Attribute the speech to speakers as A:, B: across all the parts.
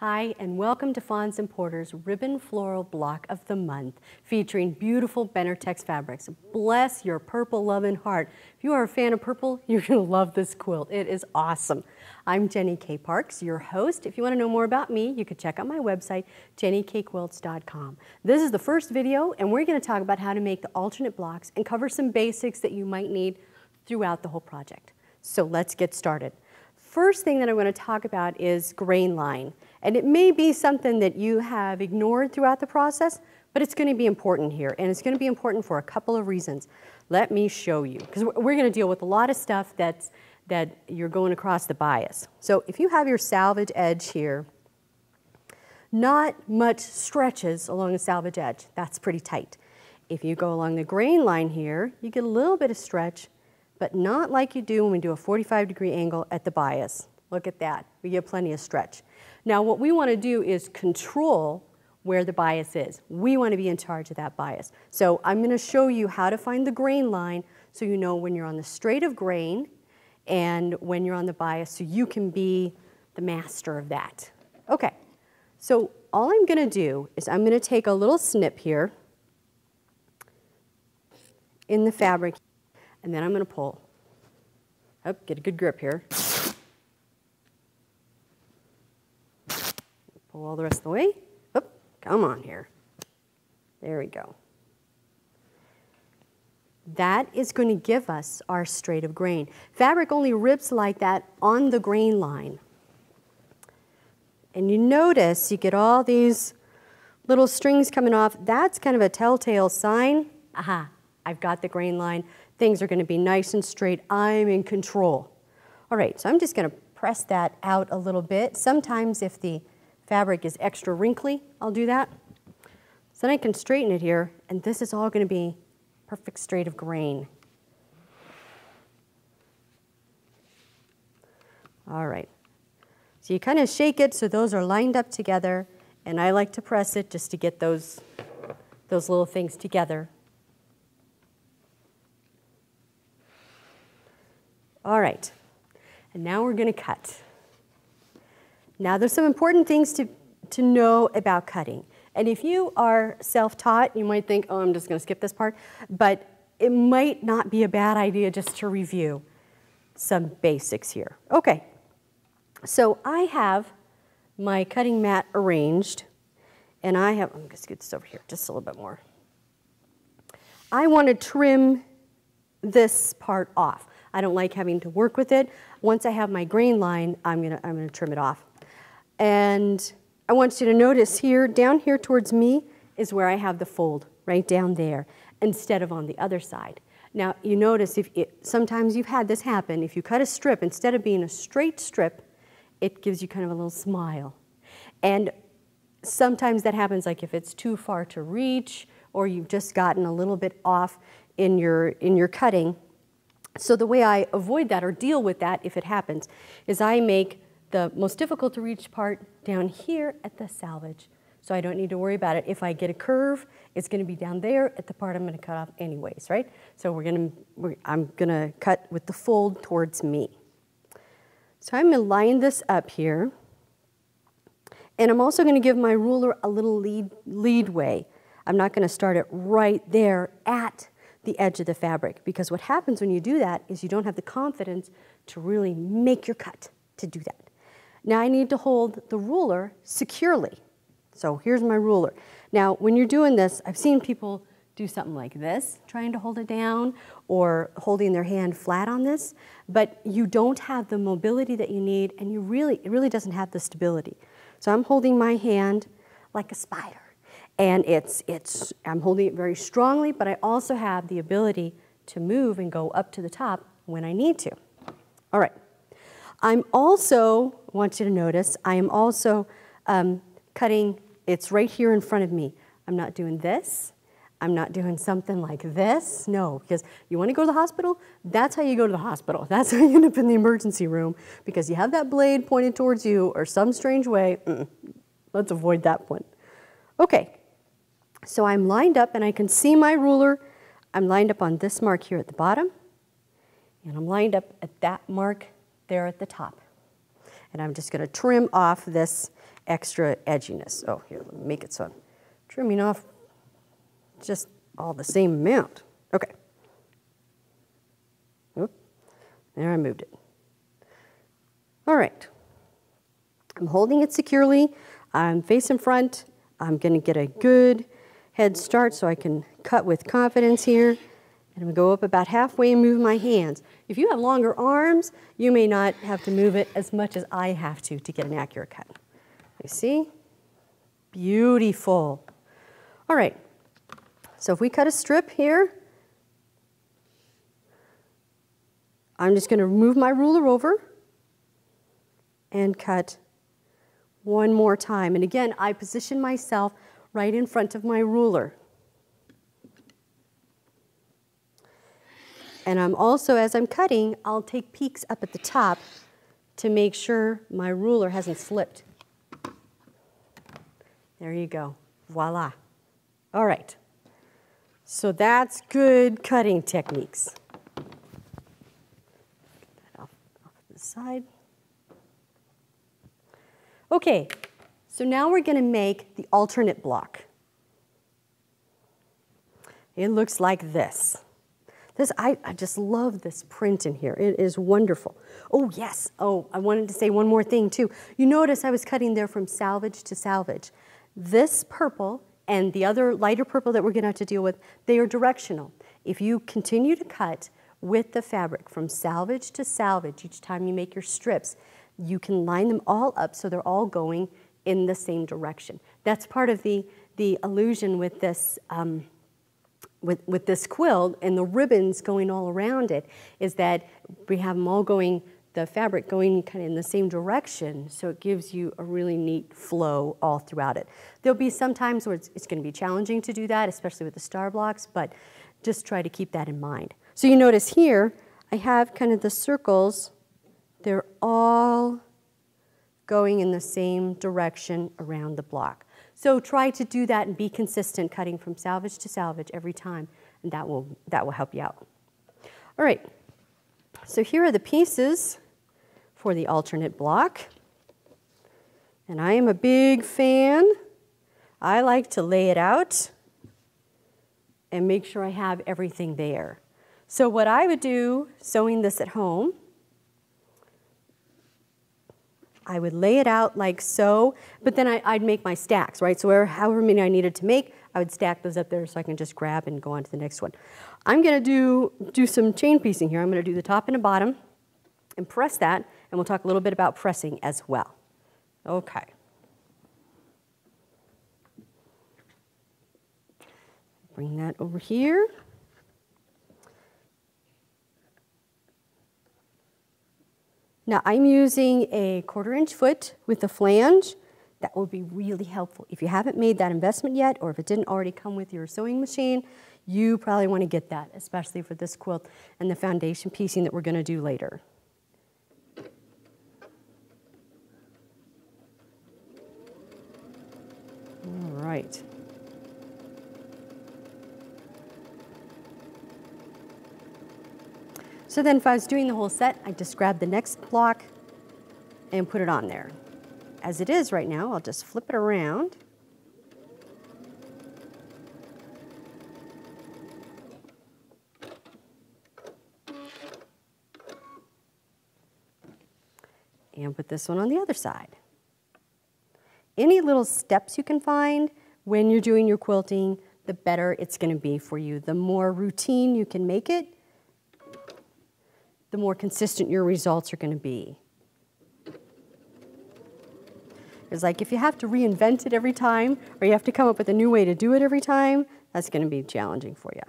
A: Hi, and welcome to Fawns & Porter's Ribbon Floral Block of the Month, featuring beautiful Benartex fabrics. Bless your purple loving heart. If you are a fan of purple, you're going to love this quilt. It is awesome. I'm Jenny K. Parks, your host. If you want to know more about me, you can check out my website, jennykquilts.com. This is the first video, and we're going to talk about how to make the alternate blocks and cover some basics that you might need throughout the whole project. So let's get started. First thing that I want to talk about is grain line. And it may be something that you have ignored throughout the process, but it's going to be important here. And it's going to be important for a couple of reasons. Let me show you, because we're going to deal with a lot of stuff that you're going across the bias. So if you have your salvage edge here, not much stretches along the salvage edge. That's pretty tight. If you go along the grain line here, you get a little bit of stretch, but not like you do when we do a 45-degree angle at the bias. Look at that. We get plenty of stretch. Now what we want to do is control where the bias is. We want to be in charge of that bias. So I'm going to show you how to find the grain line so you know when you're on the straight of grain and when you're on the bias, so you can be the master of that. Okay, so all I'm going to do is I'm going to take a little snip here in the fabric, and then I'm going to pull. Oh, get a good grip here. Pull all the rest of the way. Oop, come on here. There we go. That is going to give us our straight of grain. Fabric only rips like that on the grain line. And you notice you get all these little strings coming off. That's kind of a telltale sign. Aha, I've got the grain line. Things are going to be nice and straight. I'm in control. All right, so I'm just going to press that out a little bit. Sometimes if the fabric is extra wrinkly, I'll do that. So then I can straighten it here, and this is all going to be perfect straight of grain. All right. So you kind of shake it so those are lined up together, and I like to press it just to get those little things together. All right, and now we're going to cut. Now there's some important things to know about cutting. And if you are self-taught, you might think, oh, I'm just going to skip this part. But it might not be a bad idea just to review some basics here. Okay, so I have my cutting mat arranged. And I'm going to scoot this over here just a little bit more. I want to trim this part off. I don't like having to work with it. Once I have my grain line, I'm gonna trim it off. And I want you to notice here, down here towards me, is where I have the fold, right down there, instead of on the other side. Now, you notice sometimes you've had this happen. If you cut a strip, instead of being a straight strip, it gives you kind of a little smile. And sometimes that happens like if it's too far to reach, or you've just gotten a little bit off in your cutting. So the way I avoid that or deal with that if it happens is I make the most difficult to reach part down here at the salvage. So I don't need to worry about it. If I get a curve, it's going to be down there at the part I'm going to cut off anyways, right? So I'm going to cut with the fold towards me. So I'm going to line this up here. And I'm also going to give my ruler a little lead way. I'm not going to start it right there at the edge of the fabric, because what happens when you do that is you don't have the confidence to really make your cut to do that. Now I need to hold the ruler securely. So here's my ruler. Now when you're doing this, I've seen people do something like this, trying to hold it down, or holding their hand flat on this, but you don't have the mobility that you need, and it really doesn't have the stability. So I'm holding my hand like a spider. And I'm holding it very strongly, but I also have the ability to move and go up to the top when I need to. All right. I want you to notice, I am also cutting, it's right here in front of me. I'm not doing this. I'm not doing something like this. No, because you want to go to the hospital? That's how you go to the hospital. That's how you end up in the emergency room, because you have that blade pointed towards you or some strange way. Let's avoid that one. Okay. So I'm lined up, and I can see my ruler. I'm lined up on this mark here at the bottom, and I'm lined up at that mark there at the top. And I'm just going to trim off this extra edginess. Oh, here, let me make it so I'm trimming off just all the same amount. Okay. Oop. There, I moved it. All right. I'm holding it securely. I'm facing front. I'm going to get a good head start so I can cut with confidence here. And I'm going to go up about halfway and move my hands. If you have longer arms, you may not have to move it as much as I have to get an accurate cut. You see? Beautiful. All right. So if we cut a strip here, I'm just going to move my ruler over and cut one more time. And again, I position myself right in front of my ruler. And I'm also, as I'm cutting, I'll take peeks up at the top to make sure my ruler hasn't slipped. There you go. Voila. All right. So that's good cutting techniques. Get that off to the side. Okay, so now we're going to make the alternate block. It looks like this. I just love this print in here. It is wonderful. Oh, yes. Oh, I wanted to say one more thing, too. You notice I was cutting there from salvage to salvage. This purple and the other lighter purple that we're going to have to deal with, they are directional. If you continue to cut with the fabric from salvage to salvage each time you make your strips, you can line them all up so they're all going in the same direction. That's part of the illusion with this with this quilt and the ribbons going all around it, is that we have them all going, the fabric going kind of in the same direction, so it gives you a really neat flow all throughout it. There'll be some times where it's going to be challenging to do that, especially with the star blocks, but just try to keep that in mind. So you notice here, I have kind of the circles. They're all going in the same direction around the block. So try to do that and be consistent, cutting from salvage to salvage every time, and that will help you out. All right, so here are the pieces for the alternate block. And I am a big fan. I like to lay it out and make sure I have everything there. So what I would do, sewing this at home, I would lay it out like so, but then I'd make my stacks, right? So however many I needed to make, I would stack those up there so I can just grab and go on to the next one. I'm going to do some chain piecing here. I'm going to do the top and the bottom and press that, and we'll talk a little bit about pressing as well. Okay. Bring that over here. Now I'm using a 1/4 inch foot with a flange. That will be really helpful. If you haven't made that investment yet, or if it didn't already come with your sewing machine, you probably want to get that, especially for this quilt and the foundation piecing that we're going to do later. All right. So then if I was doing the whole set, I'd just grab the next block and put it on there. As it is right now, I'll just flip it around. And put this one on the other side. Any little steps you can find when you're doing your quilting, the better it's going to be for you. The more routine you can make it, the more consistent your results are going to be. It's like if you have to reinvent it every time, or you have to come up with a new way to do it every time, that's going to be challenging for you.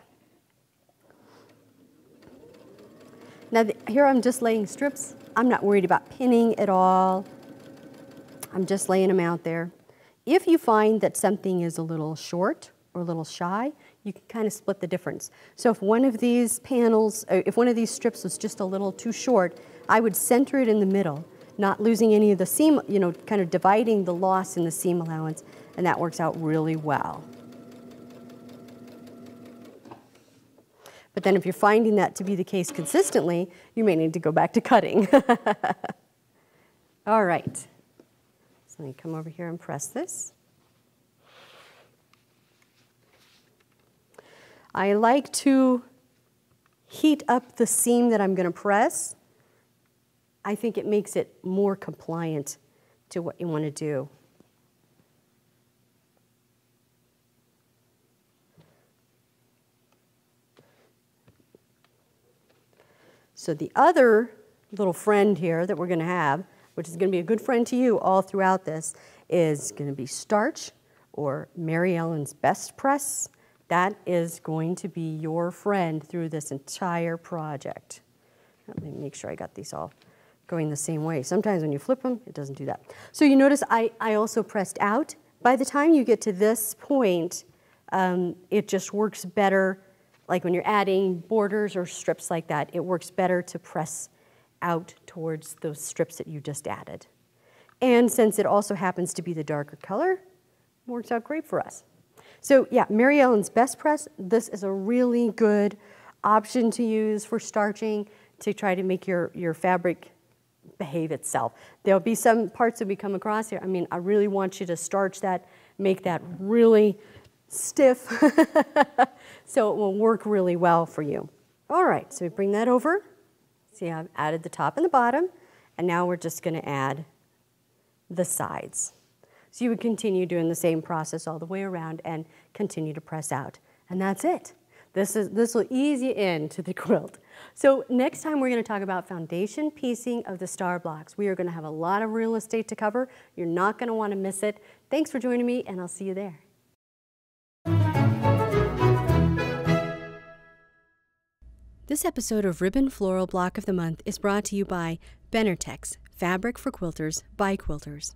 A: Now here I'm just laying strips. I'm not worried about pinning at all. I'm just laying them out there. If you find that something is a little short or a little shy, you can kind of split the difference. So if one of these panels, if one of these strips was just a little too short, I would center it in the middle, not losing any of the seam, you know, kind of dividing the loss in the seam allowance, and that works out really well. But then if you're finding that to be the case consistently, you may need to go back to cutting. All right. So let me come over here and press this. I like to heat up the seam that I'm going to press. I think it makes it more compliant to what you want to do. So the other little friend here that we're going to have, which is going to be a good friend to you all throughout this, is going to be starch, or Mary Ellen's Best Press. That is going to be your friend through this entire project. Let me make sure I got these all going the same way. Sometimes when you flip them, it doesn't do that. So you notice I also pressed out. By the time you get to this point, it just works better, like when you're adding borders or strips like that, it works better to press out towards those strips that you just added. And since it also happens to be the darker color, it works out great for us. So yeah, Mary Ellen's Best Press, this is a really good option to use for starching to try to make your fabric behave itself. There'll be some parts that we come across here. I mean, I really want you to starch that, make that really stiff, so it will work really well for you. All right, so we bring that over. See, I've added the top and the bottom, and now we're just going to add the sides. So you would continue doing the same process all the way around and continue to press out. And that's it. This will ease you into the quilt. So next time we're going to talk about foundation piecing of the star blocks. We are going to have a lot of real estate to cover. You're not going to want to miss it. Thanks for joining me, and I'll see you there. This episode of Ribbon Floral Block of the Month is brought to you by Benartex, fabric for quilters by quilters.